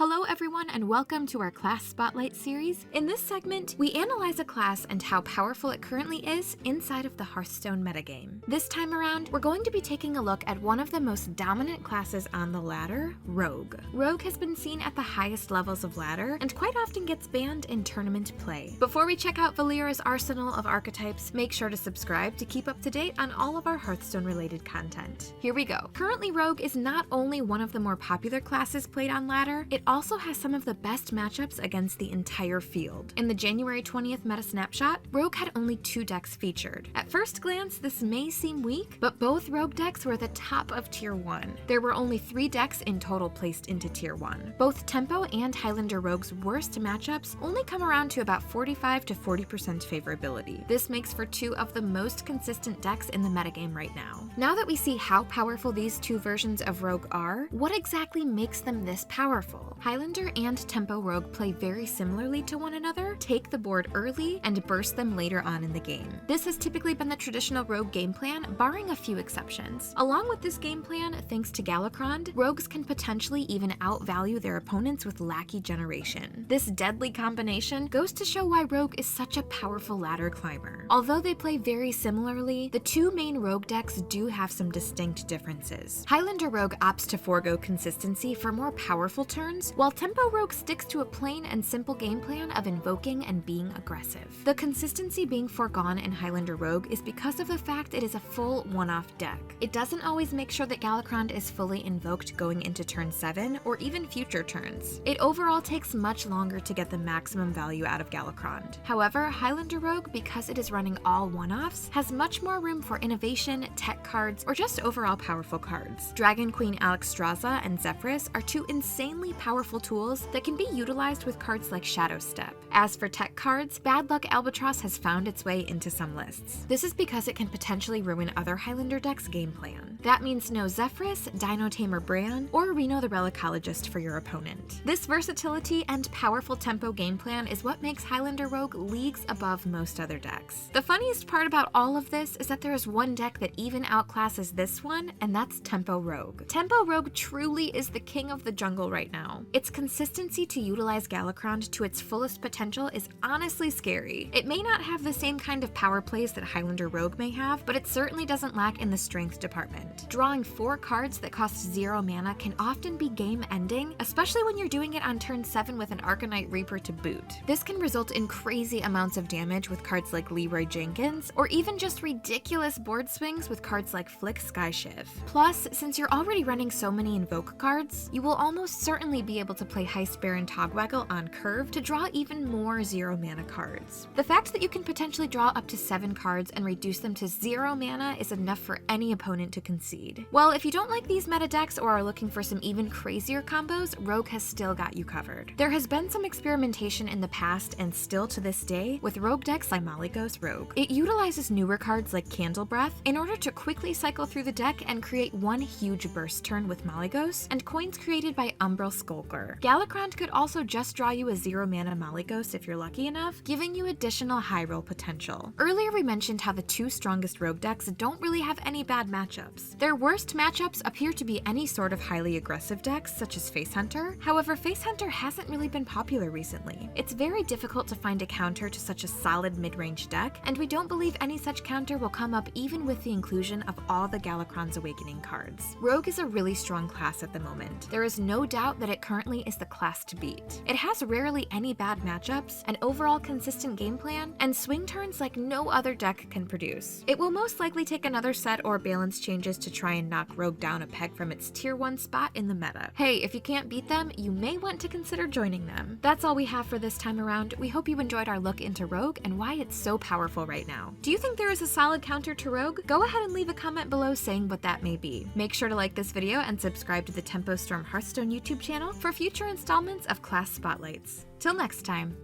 Hello everyone and welcome to our Class Spotlight series. In this segment, we analyze a class and how powerful it currently is inside of the Hearthstone metagame. This time around, we're going to be taking a look at one of the most dominant classes on the ladder, Rogue. Rogue has been seen at the highest levels of ladder and quite often gets banned in tournament play. Before we check out Valeera's arsenal of archetypes, make sure to subscribe to keep up to date on all of our Hearthstone-related content. Here we go. Currently, Rogue is not only one of the more popular classes played on ladder, it also has some of the best matchups against the entire field. In the January 20th meta snapshot, Rogue had only 2 decks featured. At first glance, this may seem weak, but both Rogue decks were at the top of Tier 1. There were only 3 decks in total placed into Tier 1. Both Tempo and Highlander Rogue's worst matchups only come around to about 45 to 40% favorability. This makes for 2 of the most consistent decks in the metagame right now. Now that we see how powerful these 2 versions of Rogue are, what exactly makes them this powerful? Highlander and Tempo Rogue play very similarly to one another, take the board early, and burst them later on in the game. This has typically been the traditional Rogue game plan, barring a few exceptions. Along with this game plan, thanks to Galakrond, Rogues can potentially even outvalue their opponents with Lackey Generation. This deadly combination goes to show why Rogue is such a powerful ladder climber. Although they play very similarly, the 2 main Rogue decks do have some distinct differences. Highlander Rogue opts to forego consistency for more powerful turns, while Tempo Rogue sticks to a plain and simple game plan of invoking and being aggressive. The consistency being foregone in Highlander Rogue is because of the fact it is a full one-off deck. It doesn't always make sure that Galakrond is fully invoked going into turn 7 or even future turns. It overall takes much longer to get the maximum value out of Galakrond. However, Highlander Rogue, because it is running all one-offs, has much more room for innovation, tech cards, or just overall powerful cards. Dragon Queen Alexstrasza and Zephrys are 2 insanely powerful tools that can be utilized with cards like Shadow Step. As for tech cards, Bad Luck Albatross has found its way into some lists. This is because it can potentially ruin other Highlander decks' game plan. That means no Zephrys, Dino Tamer Bran, or Reno the Relicologist for your opponent. This versatility and powerful tempo game plan is what makes Highlander Rogue leagues above most other decks. The funniest part about all of this is that there is one deck that even outclasses this one, and that's Tempo Rogue. Tempo Rogue truly is the king of the jungle right now. Its consistency to utilize Galakrond to its fullest potential is honestly scary. It may not have the same kind of power plays that Highlander Rogue may have, but it certainly doesn't lack in the strength department. Drawing 4 cards that cost 0 mana can often be game-ending, especially when you're doing it on turn 7 with an Arcanite Reaper to boot. This can result in crazy amounts of damage with cards like Leroy Jenkins, or even just ridiculous board swings with cards like Flick Skyshiv. Plus, since you're already running so many invoke cards, you will almost certainly be able to play Heist Baron Togwaggle on curve to draw even more 0 mana cards. The fact that you can potentially draw up to 7 cards and reduce them to 0 mana is enough for any opponent to concede. Well, if you don't like these meta decks or are looking for some even crazier combos, Rogue has still got you covered. There has been some experimentation in the past and still to this day with Rogue decks like Malygos Rogue. It utilizes newer cards like Candle Breath in order to quickly cycle through the deck and create one huge burst turn with Malygos and coins created by Umbral Skulker. Galakrond could also just draw you a 0 mana Malygos if you're lucky enough, giving you additional high roll potential. Earlier we mentioned how the 2 strongest Rogue decks don't really have any bad matchups. Their worst matchups appear to be any sort of highly aggressive decks such as Face Hunter. However, Face Hunter hasn't really been popular recently. It's very difficult to find a counter to such a solid mid-range deck, and we don't believe any such counter will come up even with the inclusion of all the Galakrond's Awakening cards. Rogue is a really strong class at the moment. There is no doubt that it currently is the class to beat. It has rarely any bad matchups, an overall consistent game plan, and swing turns like no other deck can produce. It will most likely take another set or balance changes to try and knock Rogue down a peg from its tier 1 spot in the meta. Hey, if you can't beat them, you may want to consider joining them. That's all we have for this time around. We hope you enjoyed our look into Rogue and why it's so powerful right now. Do you think there is a solid counter to Rogue? Go ahead and leave a comment below saying what that may be. Make sure to like this video and subscribe to the Tempo Storm Hearthstone YouTube channel for future installments of Class Spotlights. Till next time.